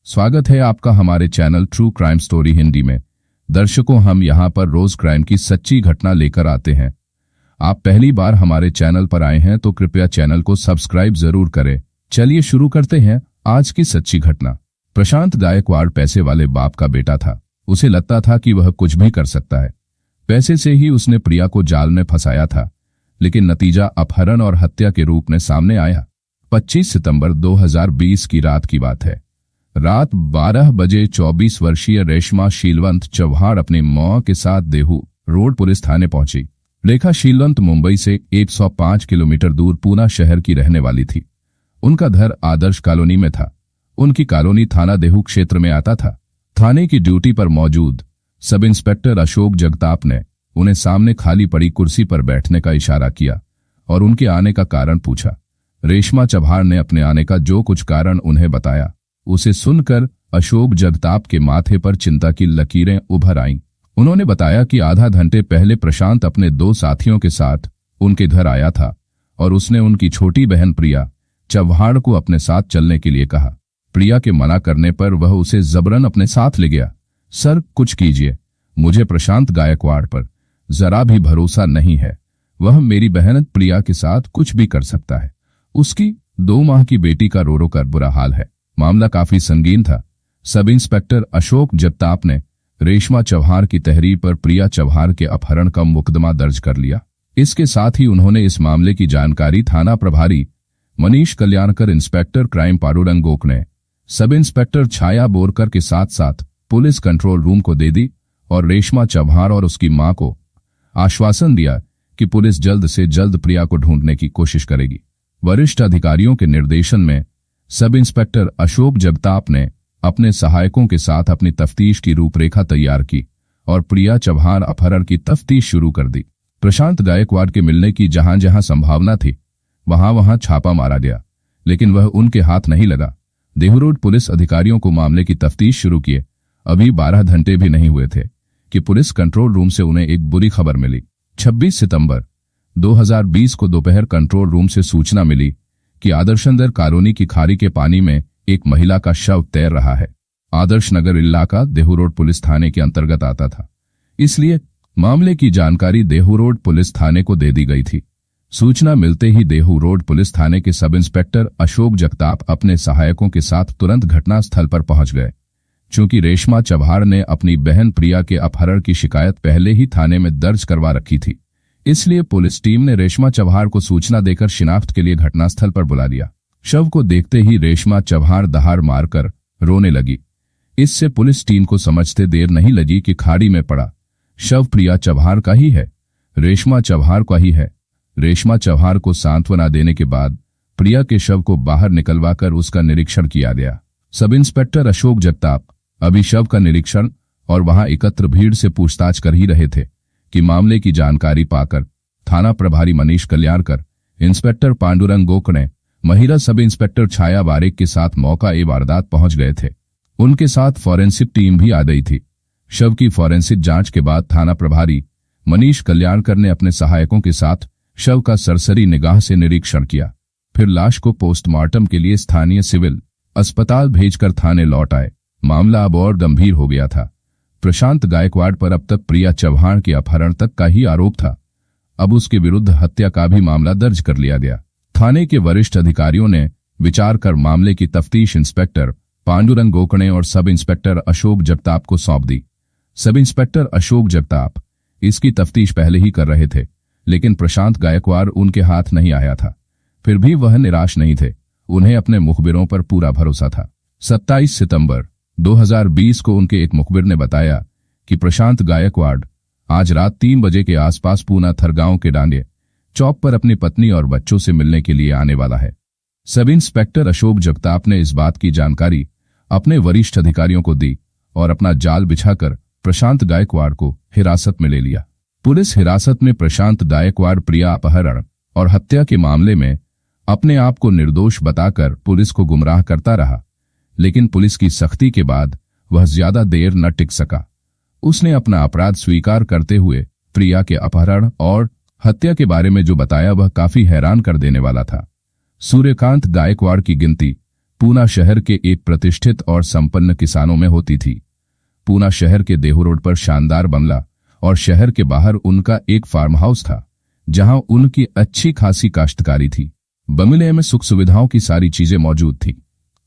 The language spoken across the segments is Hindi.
स्वागत है आपका हमारे channel true crime story Hindi में। दर्शकों, हम यहाँ पर रोज क्राइम की सच्ची घटना लेकर आते हैं। आप पहली बार हमारे चैनल पर आए हैं तो कृपया चैनल को सब्सक्राइब जरूर करें। चलिए शुरू करते हैं आज की सच्ची घटना। प्रशांत गायकवाड़ पैसे वाले बाप का बेटा था। उसे लगता था कि वह कुछ भी कर सकता है। पैसे से ही उसने प्रिया को जाल में फंसाया था, लेकिन नतीजा अपहरण और हत्या के रूप में सामने आया। 25 सितंबर 2020 की रात की बात है। रात 12 बजे 24 वर्षीय रेशमा शीलवंत चव्हाण अपनी मां के साथ देहू रोड पुलिस थाने पहुंची। रेखा शीलवंत मुंबई से 105 किलोमीटर दूर पूना शहर की रहने वाली थी। उनका घर आदर्श कॉलोनी में था। उनकी कॉलोनी थाना देहू क्षेत्र में आता था। थाने की ड्यूटी पर मौजूद सब इंस्पेक्टर अशोक जगताप ने उन्हें सामने खाली पड़ी कुर्सी पर बैठने का इशारा किया और उनके आने का कारण पूछा। रेशमा चव्हाण ने अपने आने का जो कुछ कारण उन्हें बताया, उसे सुनकर अशोक जगताप के माथे पर चिंता की लकीरें उभर आईं। उन्होंने बताया कि आधा घंटे पहले प्रशांत अपने 2 साथियों के साथ उनके घर आया था और उसने उनकी छोटी बहन प्रिया चव्हाण को अपने साथ चलने के लिए कहा। प्रिया के मना करने पर वह उसे जबरन अपने साथ ले गया। सर, कुछ कीजिए, मुझे प्रशांत गायकवाड़ पर जरा भी भरोसा नहीं है। वह मेरी बहन प्रिया के साथ कुछ भी कर सकता है। उसकी 2 माह की बेटी का रो रो कर बुरा हाल है। मामला काफी संगीन था। सब इंस्पेक्टर अशोक जगताप ने रेशमा चव्हाण की तहरीर पर प्रिया चव्हाण के अपहरण का मुकदमा दर्ज कर लिया। इसके साथ ही उन्होंने इस मामले की जानकारी थाना प्रभारी Manish Kalyankar, inspector crime Pandurang Gokhale, sub inspector छाया बोरकर के साथ साथ पुलिस कंट्रोल रूम को दे दी और रेशमा चव्हाण और उसकी मां को आश्वासन दिया कि पुलिस जल्द से जल्द प्रिया को ढूंढने की कोशिश करेगी। वरिष्ठ अधिकारियों के निर्देशन में सब इंस्पेक्टर अशोक जगताप ने अपने सहायकों के साथ अपनी तफ्तीश की रूपरेखा तैयार की और प्रिया चव्हाण अपहरण की तफ्तीश शुरू कर दी। प्रशांत गायकवाड़ के मिलने की जहां जहां संभावना थी वहां वहां छापा मारा गया, लेकिन वह उनके हाथ नहीं लगा। देहू रोड पुलिस अधिकारियों को मामले की तफ्तीश शुरू किए अभी 12 घंटे भी नहीं हुए थे कि पुलिस कंट्रोल रूम से उन्हें एक बुरी खबर मिली। 26 सितंबर 2020 को दोपहर कंट्रोल रूम से सूचना मिली कि आदर्श नगर कॉलोनी की खारी के पानी में एक महिला का शव तैर रहा है। आदर्श नगर इलाका देहू रोड पुलिस थाने के अंतर्गत आता था, इसलिए मामले की जानकारी देहू रोड पुलिस थाने को दे दी गई थी। सूचना मिलते ही देहू रोड पुलिस थाने के सब इंस्पेक्टर अशोक जगताप अपने सहायकों के साथ तुरंत घटनास्थल पर पहुंच गए। चूंकि रेशमा चव्हाण ने अपनी बहन प्रिया के अपहरण की शिकायत पहले ही थाने में दर्ज करवा रखी थी, इसलिए पुलिस टीम ने रेशमा चव्हाण को सूचना देकर शिनाख्त के लिए घटनास्थल पर बुला लिया। शव को देखते ही रेशमा चव्हाण दहाड़ मारकर रोने लगी। इससे पुलिस टीम को समझते देर नहीं लगी कि खाड़ी में पड़ा शव प्रिया चव्हाण का ही है, रेशमा चव्हाण का ही है। रेशमा चव्हाण को सांत्वना देने के बाद प्रिया के शव को बाहर निकलवाकर उसका निरीक्षण किया गया। सब इंस्पेक्टर अशोक जगताप अभी शव का निरीक्षण और वहां एकत्र भीड़ से पूछताछ कर ही रहे थे कि मामले की जानकारी पाकर थाना प्रभारी मनीष कल्याणकर, इंस्पेक्टर पांडुरंग गोखले, महिला सब इंस्पेक्टर छाया बारेक के साथ मौका ए वारदात पहुंच गए थे। उनके साथ फॉरेंसिक टीम भी आ गई थी। शव की फॉरेंसिक जांच के बाद थाना प्रभारी मनीष कल्याणकर ने अपने सहायकों के साथ शव का सरसरी निगाह से निरीक्षण किया। फिर लाश को पोस्टमार्टम के लिए स्थानीय सिविल अस्पताल भेजकर थाने लौट आए। मामला अब और गंभीर हो गया था। प्रशांत गायकवाड़ पर अब तक प्रिया चव्हाण के अपहरण तक का ही आरोप था। अब उसके विरुद्ध हत्या का भी मामला दर्ज कर लिया गया। थाने के वरिष्ठ अधिकारियों ने विचार कर मामले की तफ्तीश इंस्पेक्टर पांडुरंग गोखले और सब इंस्पेक्टर अशोक जगताप को सौंप दी। सब इंस्पेक्टर अशोक जगताप इसकी तफ्तीश पहले ही कर रहे थे, लेकिन प्रशांत गायकवाड़ उनके हाथ नहीं आया था। फिर भी वह निराश नहीं थे। उन्हें अपने मुखबिरों पर पूरा भरोसा था। 27 सितंबर 2020 को उनके एक मुखबिर ने बताया कि प्रशांत गायकवाड़ आज रात 3 बजे के आसपास पूना थरगांव के डांगे चौक पर अपनी पत्नी और बच्चों से मिलने के लिए आने वाला है। सब इंस्पेक्टर अशोक जगताप ने इस बात की जानकारी अपने वरिष्ठ अधिकारियों को दी और अपना जाल बिछाकर प्रशांत गायकवाड़ को हिरासत में ले लिया। पुलिस हिरासत में प्रशांत गायकवाड़ प्रिया अपहरण और हत्या के मामले में अपने आप को निर्दोष बताकर पुलिस को गुमराह करता रहा, लेकिन पुलिस की सख्ती के बाद वह ज्यादा देर न टिक सका। उसने अपना अपराध स्वीकार करते हुए प्रिया के अपहरण और हत्या के बारे में जो बताया वह काफी हैरान कर देने वाला था। सूर्यकांत गायकवाड़ की गिनती पूना शहर के एक प्रतिष्ठित और संपन्न किसानों में होती थी। पूना शहर के देहू रोड पर शानदार बंगला और शहर के बाहर उनका एक फार्म हाउस था, जहां उनकी अच्छी खासी काश्तकारी थी। बंगले में सुख सुविधाओं की सारी चीजें मौजूद थी।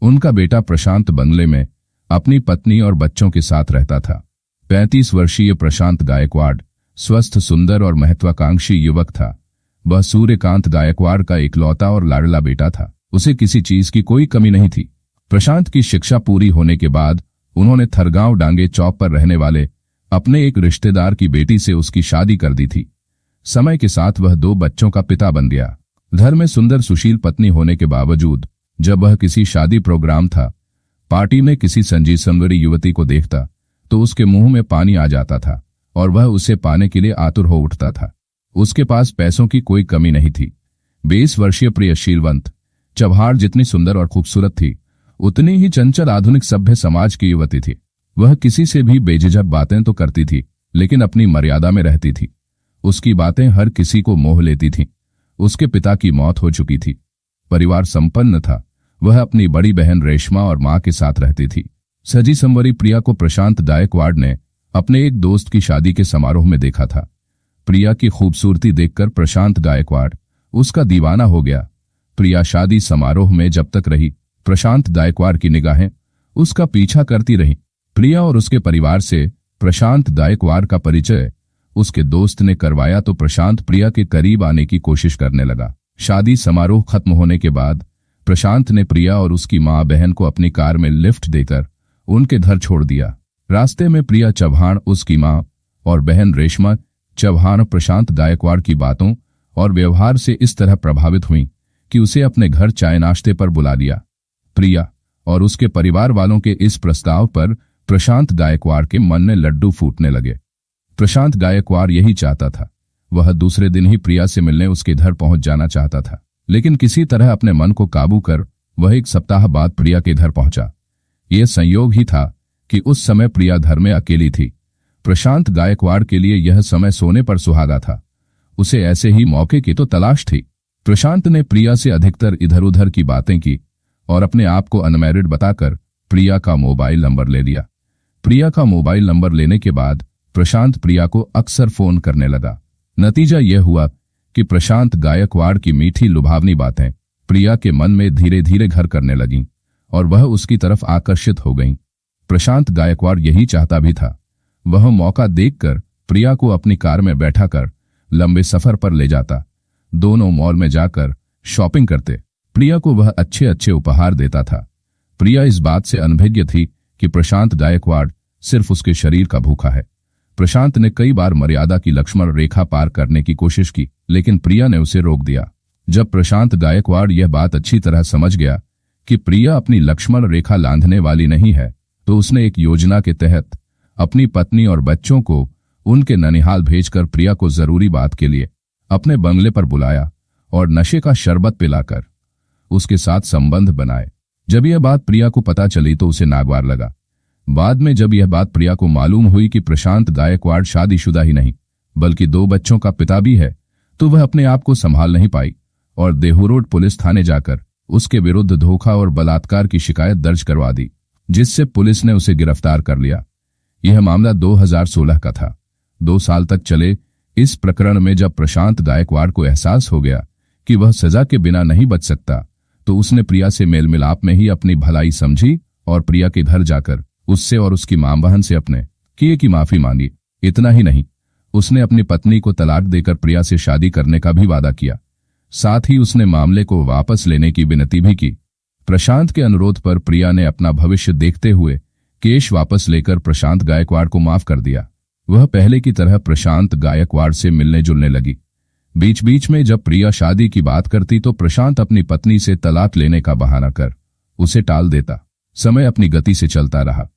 उनका बेटा प्रशांत बंगले में अपनी पत्नी और बच्चों के साथ रहता था। 35 वर्षीय प्रशांत गायकवाड़ स्वस्थ, सुंदर और महत्वाकांक्षी युवक था। वह सूर्यकांत गायकवाड़ का इकलौता और लाडला बेटा था। उसे किसी चीज की कोई कमी नहीं थी। प्रशांत की शिक्षा पूरी होने के बाद उन्होंने थरगांव डांगे चौक पर रहने वाले अपने एक रिश्तेदार की बेटी से उसकी शादी कर दी थी। समय के साथ वह 2 बच्चों का पिता बन गया। घर में सुंदर सुशील पत्नी होने के बावजूद जब वह किसी शादी प्रोग्राम था, पार्टी में किसी संजी सुंदरी युवती को देखता तो उसके मुंह में पानी आ जाता था और वह उसे पाने के लिए आतुर हो उठता था। उसके पास पैसों की कोई कमी नहीं थी। 20 वर्षीय प्रियशीलवंत चव्हाड़ जितनी सुंदर और खूबसूरत थी, उतनी ही चंचल आधुनिक सभ्य समाज की युवती थी। वह किसी से भी बेझिझक बातें तो करती थी, लेकिन अपनी मर्यादा में रहती थी। उसकी बातें हर किसी को मोह लेती थीं। उसके पिता की मौत हो चुकी थी। परिवार संपन्न था। वह अपनी बड़ी बहन रेशमा और मां के साथ रहती थी। सजी संवरी प्रिया को प्रशांत गायकवाड़ ने अपने एक दोस्त की शादी के समारोह में देखा था। प्रिया की खूबसूरती देखकर प्रशांत गायकवाड़ उसका दीवाना हो गया। प्रिया शादी समारोह में जब तक रही, प्रशांत गायकवाड़ की निगाहें उसका पीछा करती रहीं। प्रिया और उसके परिवार से प्रशांत गायकवाड़ का परिचय उसके दोस्त ने करवाया तो प्रशांत प्रिया के करीब आने की कोशिश करने लगा। शादी समारोह खत्म होने के बाद प्रशांत ने प्रिया और उसकी मां बहन को अपनी कार में लिफ्ट देकर उनके घर छोड़ दिया। रास्ते में प्रिया चव्हाण, उसकी मां और बहन रेशमा चव्हाण प्रशांत गायकवाड़ की बातों और व्यवहार से इस तरह प्रभावित हुई कि उसे अपने घर चाय नाश्ते पर बुला लिया। प्रिया और उसके परिवार वालों के इस प्रस्ताव पर प्रशांत गायकवाड़ के मन में लड्डू फूटने लगे। प्रशांत गायकवाड़ यही चाहता था। वह दूसरे दिन ही प्रिया से मिलने उसके घर पहुंच जाना चाहता था, लेकिन किसी तरह अपने मन को काबू कर वह 1 सप्ताह बाद प्रिया के घर पहुंचा। यह संयोग ही था कि उस समय प्रिया घर में अकेली थी। प्रशांत गायकवाड़ के लिए यह समय सोने पर सुहागा था। उसे ऐसे ही मौके की तो तलाश थी। प्रशांत ने प्रिया से अधिकतर इधर उधर की बातें की और अपने आप को अनमैरिड बताकर प्रिया का मोबाइल नंबर ले लिया। प्रिया का मोबाइल नंबर लेने के बाद प्रशांत प्रिया को अक्सर फोन करने लगा। नतीजा यह हुआ कि प्रशांत गायकवाड़ की मीठी लुभावनी बातें प्रिया के मन में धीरे धीरे घर करने लगीं और वह उसकी तरफ आकर्षित हो गईं। प्रशांत गायकवाड़ यही चाहता भी था। वह मौका देखकर प्रिया को अपनी कार में बैठाकर लंबे सफर पर ले जाता। दोनों मॉल में जाकर शॉपिंग करते। प्रिया को वह अच्छे अच्छे उपहार देता था। प्रिया इस बात से अनभिज्ञ थी कि प्रशांत गायकवाड़ सिर्फ उसके शरीर का भूखा है। प्रशांत ने कई बार मर्यादा की लक्ष्मण रेखा पार करने की कोशिश की, लेकिन प्रिया ने उसे रोक दिया। जब प्रशांत गायकवाड़ यह बात अच्छी तरह समझ गया कि प्रिया अपनी लक्ष्मण रेखा लांघने वाली नहीं है, तो उसने एक योजना के तहत अपनी पत्नी और बच्चों को उनके ननिहाल भेजकर प्रिया को जरूरी बात के लिए अपने बंगले पर बुलाया और नशे का शरबत पिलाकर उसके साथ संबंध बनाए। जब यह बात प्रिया को पता चली तो उसे नागवार लगा। बाद में जब यह बात प्रिया को मालूम हुई कि प्रशांत गायकवाड़ शादीशुदा ही नहीं बल्कि 2 बच्चों का पिता भी है, तो वह अपने आप को संभाल नहीं पाई और देहू रोड पुलिस थाने जाकर उसके विरुद्ध धोखा और बलात्कार की शिकायत दर्ज करवा दी, जिससे पुलिस ने उसे गिरफ्तार कर लिया। यह मामला 2016 का था। 2 साल तक चले इस प्रकरण में जब प्रशांत गायकवाड़ को एहसास हो गया कि वह सजा के बिना नहीं बच सकता, तो उसने प्रिया से मेल मिलाप में ही अपनी भलाई समझी और प्रिया के घर जाकर उससे और उसकी मां बहन से अपने किए की माफी मांगी। इतना ही नहीं, उसने अपनी पत्नी को तलाक देकर प्रिया से शादी करने का भी वादा किया। साथ ही उसने मामले को वापस लेने की विनती भी की। प्रशांत के अनुरोध पर प्रिया ने अपना भविष्य देखते हुए केस वापस लेकर प्रशांत गायकवाड़ को माफ कर दिया। वह पहले की तरह प्रशांत गायकवाड़ से मिलने जुलने लगी। बीच बीच में जब प्रिया शादी की बात करती तो प्रशांत अपनी पत्नी से तलाक लेने का बहाना कर उसे टाल देता। समय अपनी गति से चलता रहा।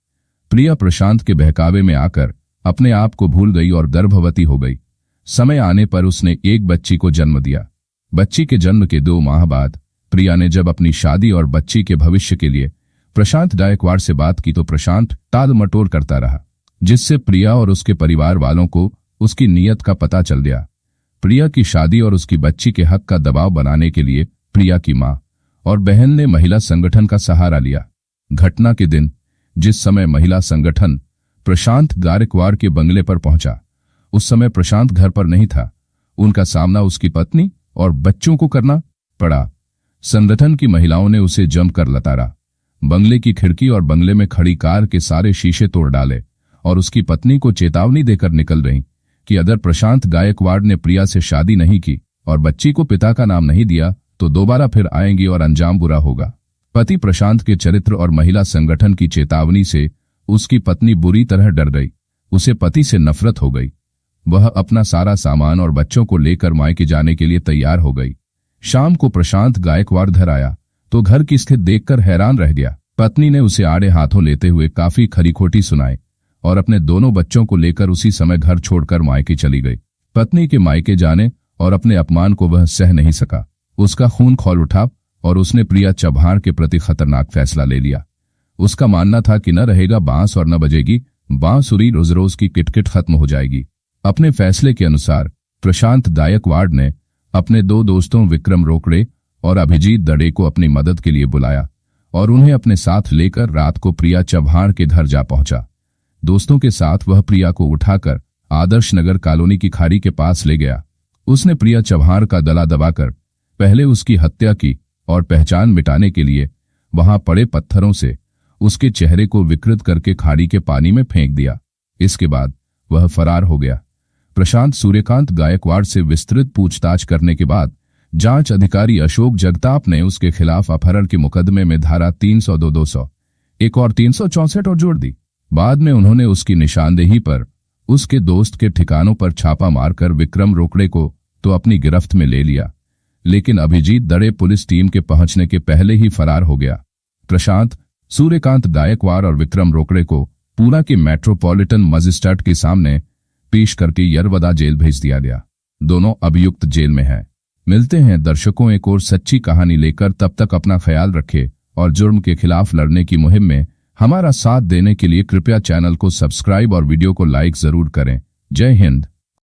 प्रिया प्रशांत के बहकावे में आकर अपने आप को भूल गई और गर्भवती हो गई। समय आने पर उसने एक बच्ची को जन्म दिया। बच्ची के जन्म के 2 माह बाद प्रिया ने जब अपनी शादी और बच्ची के भविष्य के लिए प्रशांत गायकवाड़ से बात की तो प्रशांत टाल मटोल करता रहा, जिससे प्रिया और उसके परिवार वालों को उसकी नीयत का पता चल गया। प्रिया की शादी और उसकी बच्ची के हक का दबाव बनाने के लिए प्रिया की मां और बहन ने महिला संगठन का सहारा लिया। घटना के दिन जिस समय महिला संगठन प्रशांत गायकवाड़ के बंगले पर पहुंचा, उस समय प्रशांत घर पर नहीं था। उनका सामना उसकी पत्नी और बच्चों को करना पड़ा। संगठन की महिलाओं ने उसे जमकर लताड़ा, बंगले की खिड़की और बंगले में खड़ी कार के सारे शीशे तोड़ डाले और उसकी पत्नी को चेतावनी देकर निकल रही कि अगर प्रशांत गायकवाड़ ने प्रिया से शादी नहीं की और बच्ची को पिता का नाम नहीं दिया तो दोबारा फिर आएंगी और अंजाम बुरा होगा। पति प्रशांत के चरित्र और महिला संगठन की चेतावनी से उसकी पत्नी बुरी तरह डर गई। उसे पति से नफरत हो गई। वह अपना सारा सामान और बच्चों को लेकर मायके जाने के लिए तैयार हो गई। शाम को प्रशांत गायकवाड़ घर आया तो घर की स्थिति देखकर हैरान रह गया। पत्नी ने उसे आड़े हाथों लेते हुए काफी खरी-खोटी सुनाई और अपने दोनों बच्चों को लेकर उसी समय घर छोड़कर मायके चली गई। पत्नी के मायके जाने और अपने अपमान को वह सह नहीं सका। उसका खून खौल उठा और उसने प्रिया चव्हाण के प्रति खतरनाक फैसला ले लिया। उसका मानना था कि न रहेगा बांस और न बजेगी बांसुरी, रोज रोज की किटकिट खत्म हो जाएगी। अपने फैसले के अनुसार प्रशांत गायकवाड़ ने अपने दो दोस्तों विक्रम रोकड़े और अभिजीत दड़े को अपनी मदद के लिए बुलाया और उन्हें अपने साथ लेकर रात को प्रिया चव्हाण के घर जा पहुंचा। दोस्तों के साथ वह प्रिया को उठाकर आदर्श नगर कॉलोनी की खाड़ी के पास ले गया। उसने प्रिया चव्हाण का गला दबाकर पहले उसकी हत्या की और पहचान मिटाने के लिए वहां पड़े पत्थरों से उसके चेहरे को विकृत करके खाड़ी के पानी में फेंक दिया। इसके बाद वह फरार हो गया। प्रशांत सूर्यकांत गायकवाड़ से विस्तृत पूछताछ करने के बाद जांच अधिकारी अशोक जगताप ने उसके खिलाफ अपहरण के मुकदमे में धारा 302, 201 और 364 और जोड़ दी। बाद में उन्होंने उसकी निशानदेही पर उसके दोस्त के ठिकानों पर छापा मारकर विक्रम रोकड़े को तो अपनी गिरफ्त में ले लिया, लेकिन अभिजीत दड़े पुलिस टीम के पहुंचने के पहले ही फरार हो गया। प्रशांत, सूर्यकांत गायकवाड़ और विक्रम रोकड़े को पूना के मेट्रोपॉलिटन मजिस्ट्रेट के सामने पेश करके यरवदा जेल भेज दिया गया। दोनों अभियुक्त जेल में हैं। मिलते हैं दर्शकों एक और सच्ची कहानी लेकर। तब तक अपना ख्याल रखें और जुर्म के खिलाफ लड़ने की मुहिम में हमारा साथ देने के लिए कृपया चैनल को सब्सक्राइब और वीडियो को लाइक जरूर करें। जय हिंद।